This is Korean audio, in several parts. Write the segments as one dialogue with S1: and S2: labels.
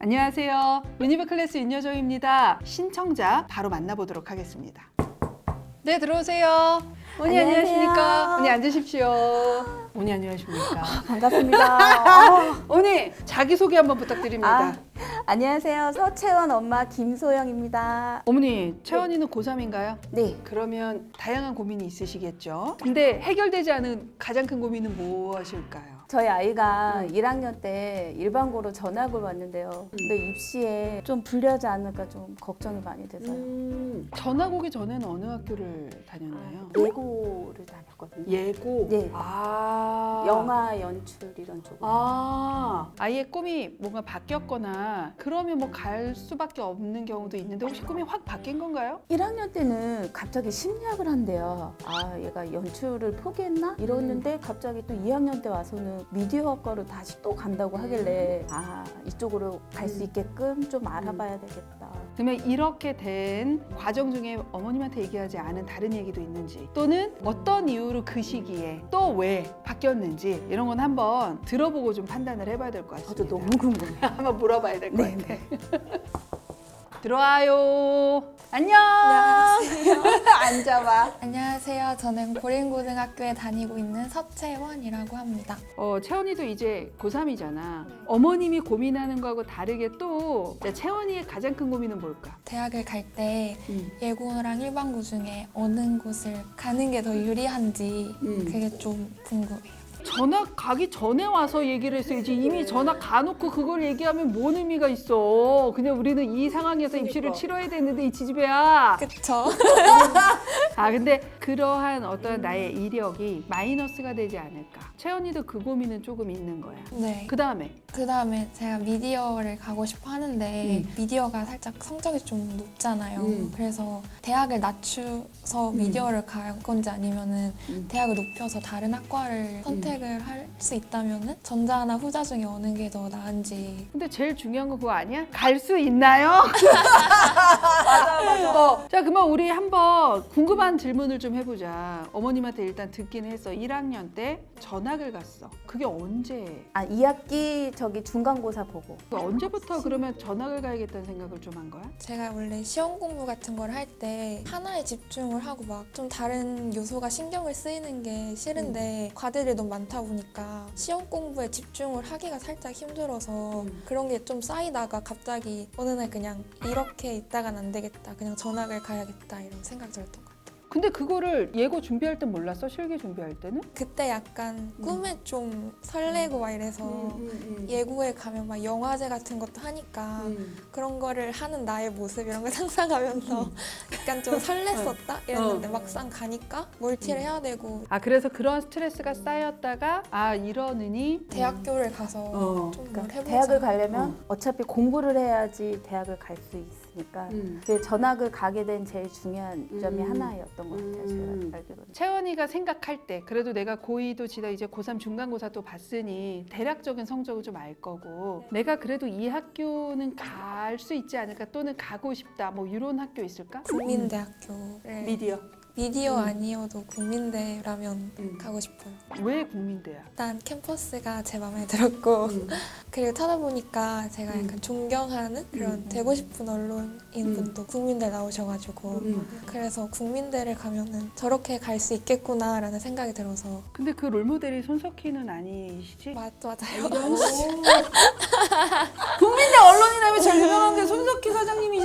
S1: 안녕하세요. 유니브 클래스 윤여정입니다. 신청자 바로 만나보도록 하겠습니다. 네, 들어오세요. 언니 안녕하십니까? 언니 앉으십시오. 언니 안녕하십니까?
S2: 반갑습니다.
S1: 언니 자기소개 한번 부탁드립니다.
S2: 안녕하세요. 서채원 엄마 김소영입니다.
S1: 어머니, 채원이는 고3인가요?
S2: 네.
S1: 그러면 다양한 고민이 있으시겠죠? 근데 해결되지 않은 가장 큰 고민은 무엇일까요?
S2: 저희 아이가 1학년 때 일반고로 전학을 왔는데요. 근데 입시에 좀 불리하지 않을까 좀 걱정이 많이 돼서요.
S1: 전학 오기 전에는 어느 학교를 다녔나요?
S2: 예고를 다녔거든요.
S1: 예고?
S2: 네.
S1: 아.
S2: 영화 연출 이런 쪽으로.
S1: 아이의 꿈이 뭔가 바뀌었거나 그러면 뭐 갈 수밖에 없는 경우도 있는데 혹시 꿈이 확 바뀐 건가요?
S2: 1학년 때는 갑자기 심리학을 한대요. 아, 얘가 연출을 포기했나? 이러는데 갑자기 또 2학년 때 와서는 미디어 학과로 다시 또 간다고 하길래 아, 이쪽으로 갈 수 있게끔 좀 알아봐야 되겠다.
S1: 그러면 이렇게 된 과정 중에 어머님한테 얘기하지 않은 다른 얘기도 있는지 또는 어떤 이유로 그 시기에 또 왜 바뀌었는지 이런 건 한번 들어보고 좀 판단을 해봐야 될 것 같습니다.
S2: 저도 너무 궁금해요.
S1: 한번 물어봐야 될 것
S2: 네,
S1: 같아. 들어와요. 안녕.
S3: 안녕하세요.
S1: 앉아봐.
S3: 안녕하세요. 저는 고린고등학교에 다니고 있는 서채원이라고 합니다.
S1: 채원이도 이제 고3이잖아. 어머님이 고민하는 거하고 다르게 또 채원이의 가장 큰 고민은 뭘까?
S3: 대학을 갈 때 예고랑 일반고 중에 어느 곳을 가는 게 더 유리한지 그게 좀 궁금해요.
S1: 전학 가기 전에 와서 얘기를 했어야지. 이미 전학 가놓고 그걸 얘기하면 뭔 의미가 있어. 그냥 우리는 이 상황에서 입시를 치러야 되는데 이 지지배야.
S3: 그쵸?
S1: 근데 그러한 어떤 나의 이력이 마이너스가 되지 않을까. 채연이도 그 고민은 조금 있는 거야.
S3: 네.
S1: 그 다음에
S3: 그 다음에 제가 미디어를 가고 싶어 하는데 미디어가 살짝 성적이 좀 높잖아요. 그래서 대학을 낮춰서 미디어를 갈 건지 아니면은 대학을 높여서 다른 학과를 선택을 할 수 있다면은 전자나 후자 중에 어느 게 더 나은지.
S1: 근데 제일 중요한 건 그거 아니야? 갈 수 있나요? 맞아. 자, 그러면 우리 한번 궁금한 질문을 좀 해보자. 어머님한테 일단 듣긴 했어. 1학년 때 전학을 갔어. 그게 언제?
S2: 아, 2학기 저기 중간고사 보고.
S1: 언제부터 그러면 전학을 가야겠다는 생각을 좀 한 거야?
S3: 제가 원래 시험 공부 같은 걸 할 때 하나에 집중을 하고 막 좀 다른 요소가 신경을 쓰이는 게 싫은데 과제들이 너무 많다 보니까 시험 공부에 집중을 하기가 살짝 힘들어서 그런 게 좀 쌓이다가 갑자기 어느 날 그냥 이렇게 있다간 안 되겠다. 그냥 전학을 가야겠다 이런 생각이 들었던 것 같아요.
S1: 근데 그거를 예고 준비할 땐 몰랐어? 실기 준비할 때는?
S3: 그때 약간 꿈에 좀 설레고 막 이래서 예고에 가면 막 영화제 같은 것도 하니까 그런 거를 하는 나의 모습 이런 걸 상상하면서 약간 좀 설렜었다 이랬는데 막상 가니까 멀티를 해야 되고
S1: 그래서 그런 스트레스가 쌓였다가 이러느니
S3: 대학교를 가서 좀 뭘
S2: 그러니까
S3: 해보자.
S2: 대학을 가려면 어차피 공부를 해야지 대학을 갈 수 있으니까 그 전학을 가게 된 제일 중요한 점이 하나였던 것 같아요. 제가 알기로는.
S1: 채원이가 생각할 때 그래도 내가 고2도 지나 이제 고3 중간고사 또 봤으니 대략적인 성적을 좀 알 거고 내가 그래도 이 학교는 갈 수 있지 않을까 또는 가고 싶다 뭐 이런 학교 있을까?
S3: 국민대학교를
S1: 미디어
S3: 아니어도 국민대라면 가고 싶어요.
S1: 왜 국민대야?
S3: 일단 캠퍼스가 제 마음에 들었고 그리고 찾아보니까 제가 약간 존경하는 그런 되고 싶은 언론인 분도 국민대 나오셔가지고 그래서 국민대를 가면은 저렇게 갈 수 있겠구나라는 생각이 들어서
S1: 근데 그 롤모델이 손석희는 아니시지?
S3: 맞아요.
S1: 국민대 언론이라면 제일 유명한 게 손석희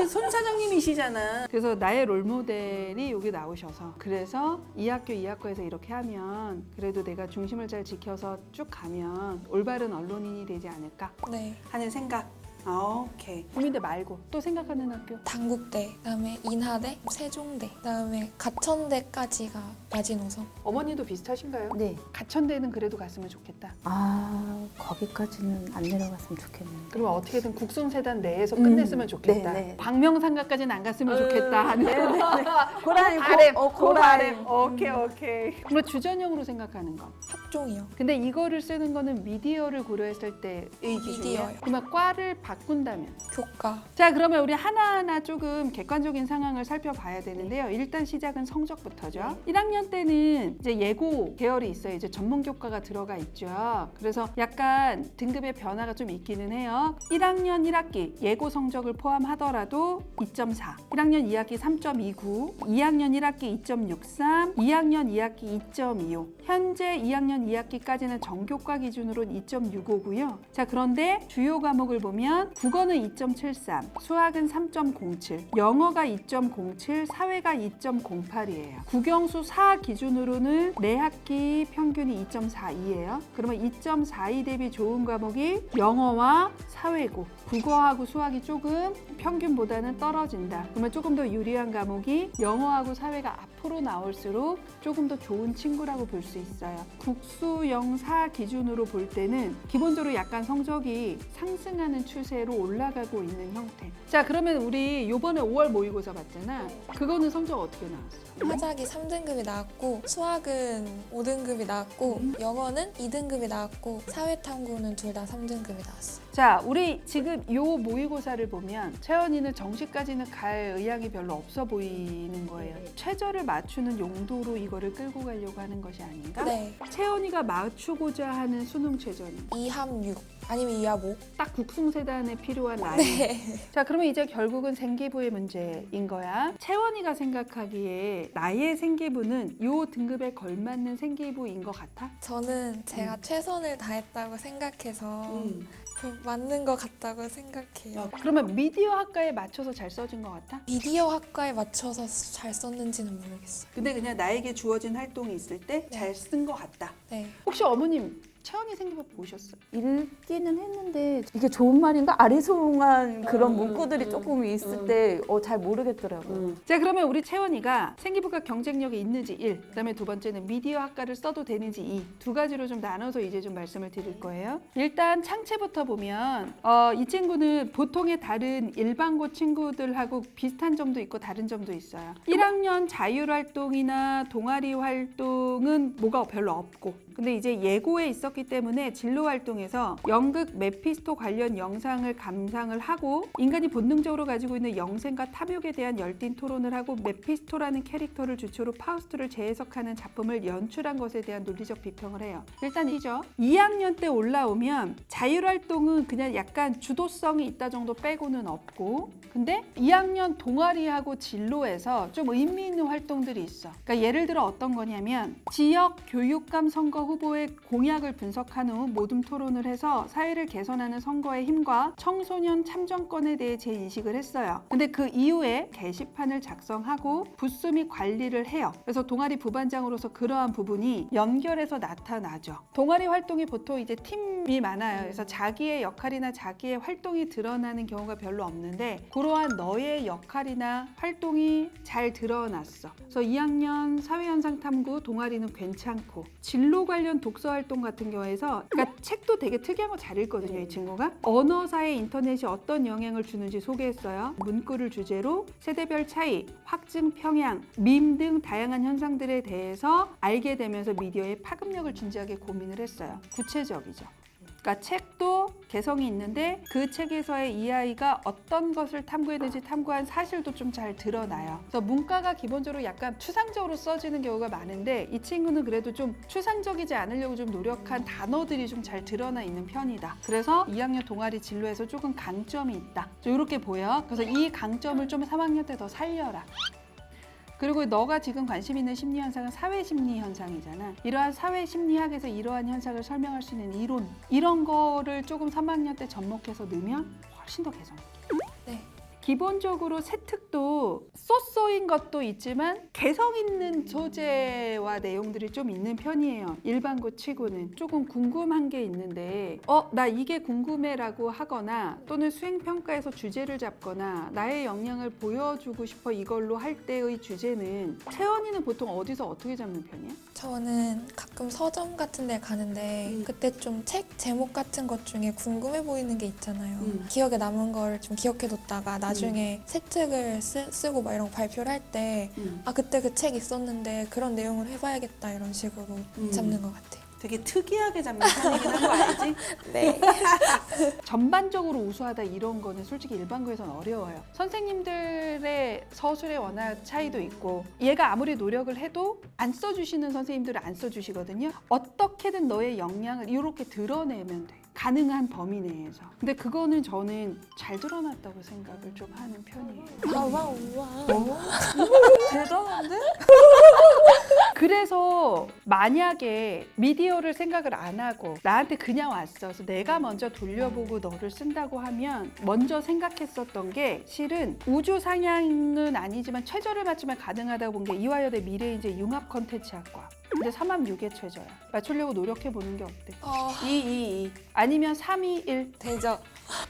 S1: 손 사장님이시잖아. 그래서 나의 롤모델이 여기 나오셔서 그래서 이 학교 이 학과에서 이렇게 하면 그래도 내가 중심을 잘 지켜서 쭉 가면 올바른 언론인이 되지 않을까
S3: 네.
S1: 하는 생각. 오케이. 국민대 말고 또 생각하는 학교?
S3: 단국대, 그다음에 인하대, 세종대, 그다음에 가천대까지가 마지노선.
S1: 어머니도 비슷하신가요?
S2: 네.
S1: 가천대는 그래도 갔으면 좋겠다.
S2: 거기까지는 안 내려갔으면 좋겠는데.
S1: 그러면 어떻게든 국성세단 내에서 끝냈으면 좋겠다.
S2: 네, 네.
S1: 광명상가까지는 안 갔으면 좋겠다 하는
S2: 고라니,
S1: 고바램. 오케이. 그럼 주전형으로 생각하는 거.
S3: 학종이요.
S1: 근데 이거를 쓰는 거는 미디어를 고려했을 때의 기준이에요.
S3: 미디어요.
S1: 그러면 과를 바꾼다면.
S3: 교과.
S1: 자, 그러면 우리 하나하나 조금 객관적인 상황을 살펴봐야 되는데요. 일단 시작은 성적부터죠. 1학년 때는 이제 예고 계열이 있어요. 이제 전문 교과가 들어가 있죠. 그래서 약간 약간 등급의 변화가 좀 있기는 해요. 1학년 1학기 예고 성적을 포함하더라도 2.4, 1학년 2학기 3.29, 2학년 1학기 2.63, 2학년 2학기 2.25. 현재 2학년 2학기까지는 전교과 기준으로 2.65고요. 자, 그런데 주요 과목을 보면 국어는 2.73, 수학은 3.07, 영어가 2.07, 사회가 2.08이에요. 국영수 4 기준으로는 매 학기 평균이 2.42예요. 그러면 2.42 대비 좋은 과목이 영어와 사회고, 국어하고 수학이 조금 평균보다는 떨어진다. 그러면 조금 더 유리한 과목이 영어하고 사회가 앞으로 나올수록 조금 더 좋은 친구라고 볼 수 있어요. 국수 영사 기준으로 볼 때는 기본적으로 약간 성적이 상승하는 추세로 올라가고 있는 형태. 자, 그러면 우리 요번에 5월 모의고사 봤잖아. 그거는 성적 어떻게 나왔어?
S3: 화작이 3등급이 나왔고 수학은 5등급이 나왔고 영어는 2등급이 나왔고 사회탐구는 둘 다 3등급이 나왔어.
S1: 자, 우리 지금 요 모의고사를 보면 채연이는 정시까지는 갈 의향이 별로 없어 보이는 거예요. 최저를 맞추는 용도로 이거를 끌고 가려고 하는 것이 아닌가?
S3: 네.
S1: 채연이가 맞추고자 하는 수능 최저는
S3: 2합 6 아니면 2합 5.
S1: 딱 국승세단에 필요한 라인.
S3: 네.
S1: 자, 그러면 이제 결국은 생기부의 문제인 거야. 채원이가 생각하기에 나의 생기부는 요 등급에 걸맞는 생기부인 것 같아?
S3: 저는 제가 최선을 다했다고 생각해서 그 맞는 것 같다고 생각해요.
S1: 그러면 미디어 학과에 맞춰서 잘 써진 것 같아?
S3: 미디어 학과에 맞춰서 잘 썼는지는 모르겠어요.
S1: 근데 그냥 나에게 주어진 활동이 있을 때 잘 쓴 것 같다.
S3: 네.
S1: 혹시 어머님 채원이 생기부 보셨어요?
S2: 읽기는 했는데 이게 좋은 말인가 아리송한 그런 문구들이 조금 있을 때 잘 모르겠더라고요.
S1: 자, 그러면 우리 채원이가 생기부가 경쟁력이 있는지 1, 그다음에 두 번째는 미디어 학과를 써도 되는지 2, 두 가지로 좀 나눠서 이제 좀 말씀을 드릴 거예요. 일단 창체부터 보면 이 친구는 보통의 다른 일반고 친구들하고 비슷한 점도 있고 다른 점도 있어요. 1학년 자율활동이나 동아리 활동은 뭐가 별로 없고, 근데 이제 예고에 있었기 때문에 진로 활동에서 연극 메피스토 관련 영상을 감상을 하고 인간이 본능적으로 가지고 있는 영생과 탐욕에 대한 열띤 토론을 하고 메피스토라는 캐릭터를 주체로 파우스트를 재해석하는 작품을 연출한 것에 대한 논리적 비평을 해요. 일단 이죠. 2학년 때 올라오면 자율활동은 그냥 약간 주도성이 있다 정도 빼고는 없고, 근데 2학년 동아리하고 진로에서 좀 의미 있는 활동들이 있어. 그러니까 예를 들어 어떤 거냐면 지역 교육감 선거 후보의 공약을 분석한 후 모둠 토론을 해서 사회를 개선하는 선거의 힘과 청소년 참정권에 대해 재인식을 했어요. 근데 그 이후에 게시판을 작성하고 부스 및 관리를 해요. 그래서 동아리 부반장으로서 그러한 부분이 연결해서 나타나죠. 동아리 활동이 보통 이제 팀이 많아요. 그래서 자기의 역할이나 자기의 활동이 드러나는 경우가 별로 없는데 그러한 너의 역할이나 활동이 잘 드러났어. 그래서 2학년 사회현상 탐구 동아리는 괜찮고, 진로 관련 독서 활동 같은 경우에서 그러니까 책도 되게 특이한 거 잘 읽거든요. 이 친구가 언어사에 인터넷이 어떤 영향을 주는지 소개했어요. 문구를 주제로 세대별 차이, 확증 평양, 밈 등 다양한 현상들에 대해서 알게 되면서 미디어의 파급력을 진지하게 고민을 했어요. 구체적이죠. 그러니까 책도 개성이 있는데 그 책에서의 이 아이가 어떤 것을 탐구했는지 탐구한 사실도 좀 잘 드러나요. 그래서 문과가 기본적으로 약간 추상적으로 써지는 경우가 많은데 이 친구는 그래도 좀 추상적이지 않으려고 좀 노력한 단어들이 좀 잘 드러나 있는 편이다. 그래서 2학년 동아리 진로에서 조금 강점이 있다. 이렇게 보여. 그래서 이 강점을 좀 3학년 때 더 살려라. 그리고 너가 지금 관심 있는 심리 현상은 사회심리 현상이잖아. 이러한 사회심리학에서 이러한 현상을 설명할 수 있는 이론, 이런 거를 조금 3학년 때 접목해서 넣으면 훨씬 더 개성 있게.
S3: 네.
S1: 기본적으로 세특도 쏘쏘인 것도 있지만 개성 있는 소재와 내용들이 좀 있는 편이에요. 일반고 치고는. 조금 궁금한 게 있는데 나 이게 궁금해라고 하거나 또는 수행평가에서 주제를 잡거나 나의 역량을 보여주고 싶어 이걸로 할 때의 주제는 채원이는 보통 어디서 어떻게 잡는 편이야?
S3: 저는 가끔 서점 같은 데 가는데 그때 좀 책 제목 같은 것 중에 궁금해 보이는 게 있잖아요. 기억에 남은 걸 좀 기억해뒀다가 나중에 새 책을 쓰고 막 이런 거 발표를 할 때 그때 그 책 있었는데 그런 내용을 해봐야겠다 이런 식으로 잡는 것 같아요.
S1: 되게 특이하게 잡는 편이긴 한 거 알지?
S3: 네.
S1: 전반적으로 우수하다 이런 거는 솔직히 일반고에서는 어려워요. 선생님들의 서술에 워낙 차이도 있고 얘가 아무리 노력을 해도 안 써주시는 선생님들은 안 써주시거든요. 어떻게든 너의 역량을 이렇게 드러내면 돼. 가능한 범위 내에서. 근데 그거는 저는 잘 드러났다고 생각을 좀 하는 편이에요.
S3: 우와 우와.
S2: 대단한데?
S1: 그래서 만약에 미디어를 생각을 안 하고 나한테 그냥 왔어. 그래서 내가 먼저 돌려보고 너를 쓴다고 하면 먼저 생각했었던 게 실은 우주 상향은 아니지만 최저를 맞추면 가능하다고 본 게 이화여대 미래인재 융합 컨텐츠학과. 근데 3합6의 최저야. 맞추려고 노력해보는 게 어때? 2 아니면 3, 2, 1
S3: 되죠.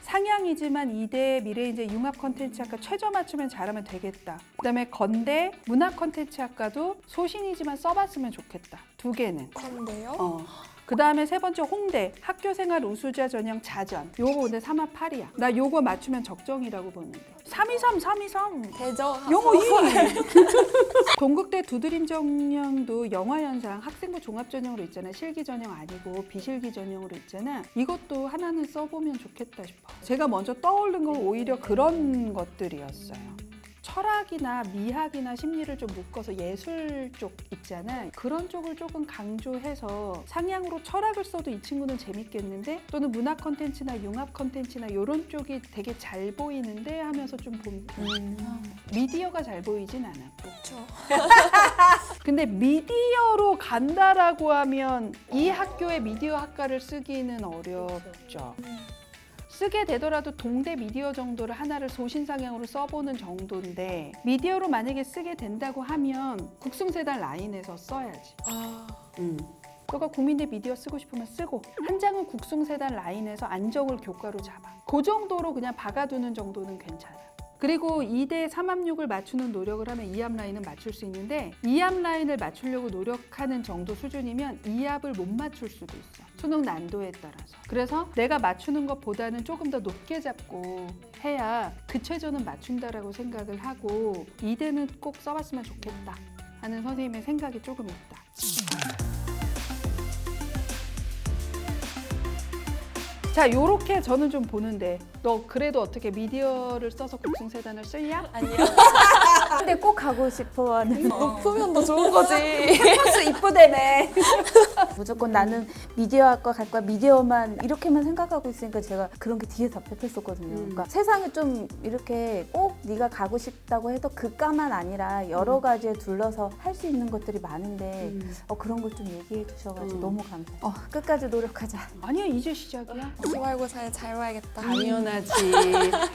S1: 상향이지만 2대 미래인재 융합 컨텐츠학과 최저 맞추면 잘하면 되겠다. 그다음에 건대 문학 컨텐츠학과도 소신이지만 써봤으면 좋겠다. 두 개는.
S3: 건데요?
S1: 그 다음에 세 번째 홍대 학교생활 우수자 전형 자전. 요거 근데 3합 8이야. 나 요거 맞추면 적정이라고 보는데. 323.
S3: 되죠.
S1: 영어 2. 동국대 두드림 전형도 영화 현상 학생부 종합 전형으로 있잖아. 실기 전형 아니고 비실기 전형으로 있잖아. 이것도 하나는 써보면 좋겠다 싶어. 제가 먼저 떠오른 건 오히려 그런 것들이었어요. 철학이나 미학이나 심리를 좀 묶어서 예술 쪽 있잖아. 그런 쪽을 조금 강조해서 상향으로 철학을 써도 이 친구는 재밌겠는데, 또는 문학 컨텐츠나 융합 컨텐츠나 이런 쪽이 되게 잘 보이는데 하면서 좀 본 편. 미디어가 잘 보이진 않았고.
S3: 그렇죠.
S1: 근데 미디어로 간다라고 하면 이 학교의 미디어 학과를 쓰기는 어렵죠. 쓰게 되더라도 동대 미디어 정도를 하나를 소신상향으로 써보는 정도인데, 미디어로 만약에 쓰게 된다고 하면 국승세단 라인에서 써야지. 너가 국민대 미디어 쓰고 싶으면 쓰고, 한 장은 국승세단 라인에서 안정을 교과로 잡아. 그 정도로 그냥 박아두는 정도는 괜찮아. 그리고 2대 3합6을 맞추는 노력을 하면 2합 라인은 맞출 수 있는데, 2합 라인을 맞추려고 노력하는 정도 수준이면 2합을 못 맞출 수도 있어. 수능 난도에 따라서. 그래서 내가 맞추는 것보다는 조금 더 높게 잡고 해야 그 최저는 맞춘다라고 생각을 하고, 2대는 꼭 써봤으면 좋겠다 하는 선생님의 생각이 조금 있다. 자, 요렇게 저는 좀 보는데, 너 그래도 어떻게 미디어를 써서 국승세단을 쓸냐?
S3: 아니요.
S2: 근데 꼭 가고 싶어하는.
S3: 높으면 더 좋은 거지.
S2: 캠퍼스 이쁘대네. 무조건 나는 미디어학과 갈 거야. 미디어만 이렇게만 생각하고 있으니까 제가 그런 게 뒤에 답답했었거든요. 그러니까 세상에 좀 이렇게 꼭 네가 가고 싶다고 해도 그과만 아니라 여러 가지에 둘러서 할 수 있는 것들이 많은데 그런 걸 좀 얘기해 주셔가지고 너무 감사해요. 끝까지 노력하자.
S1: 아니야, 이제 시작이야.
S3: 기말고사에 잘 봐야겠다.
S1: 당연하지.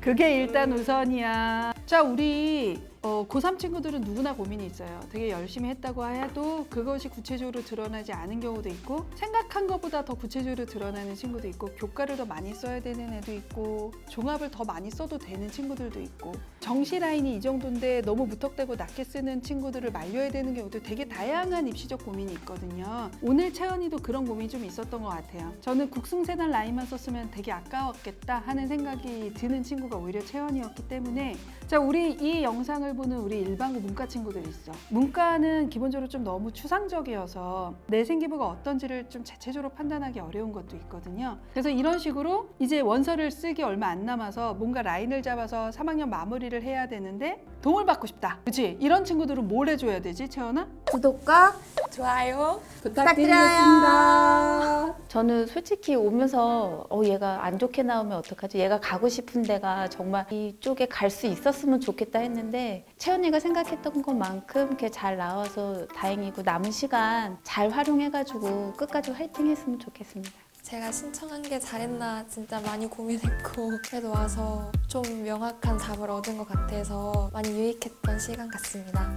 S1: 그게 일단 우선이야. 자, 우리 고3 친구들은 누구나 고민이 있어요. 되게 열심히 했다고 해도 그것이 구체적으로 드러나지 않은 경우도 있고, 생각한 것보다 더 구체적으로 드러나는 친구도 있고, 교과를 더 많이 써야 되는 애도 있고, 종합을 더 많이 써도 되는 친구들도 있고, 정시 라인이 이 정도인데 너무 무턱대고 낮게 쓰는 친구들을 말려야 되는 경우도 되게 다양한 입시적 고민이 있거든요. 오늘 채연이도 그런 고민이 좀 있었던 것 같아요. 저는 국승세단 라인만 썼으면 되게 아까웠겠다 하는 생각이 드는 친구가 오히려 채연이었기 때문에, 자, 우리 이 영상을 보는 우리 일반고 문과 친구들이 있어. 문과는 기본적으로 좀 너무 추상적이어서 내 생기부가 어떤지를 좀 자체적으로 판단하기 어려운 것도 있거든요. 그래서 이런 식으로 이제 원서를 쓰기 얼마 안 남아서 뭔가 라인을 잡아서 3학년 마무리를 해야 되는데 도움을 받고 싶다. 그렇지? 이런 친구들은 뭘 해줘야 되지, 채연아?
S2: 구독과
S3: 좋아요.
S2: 부탁드립니다. 저는 솔직히 오면서 얘가 안 좋게 나오면 어떡하지? 얘가 가고 싶은 데가 정말 이쪽에 갈 수 있었으면 좋겠다 했는데, 채연이가 생각했던 것만큼 이렇게 잘 나와서 다행이고, 남은 시간 잘 활용해가지고 끝까지 화이팅 했으면 좋겠습니다.
S3: 제가 신청한 게 잘했나 진짜 많이 고민했고, 그래도 와서 좀 명확한 답을 얻은 것 같아서 많이 유익했던 시간 같습니다.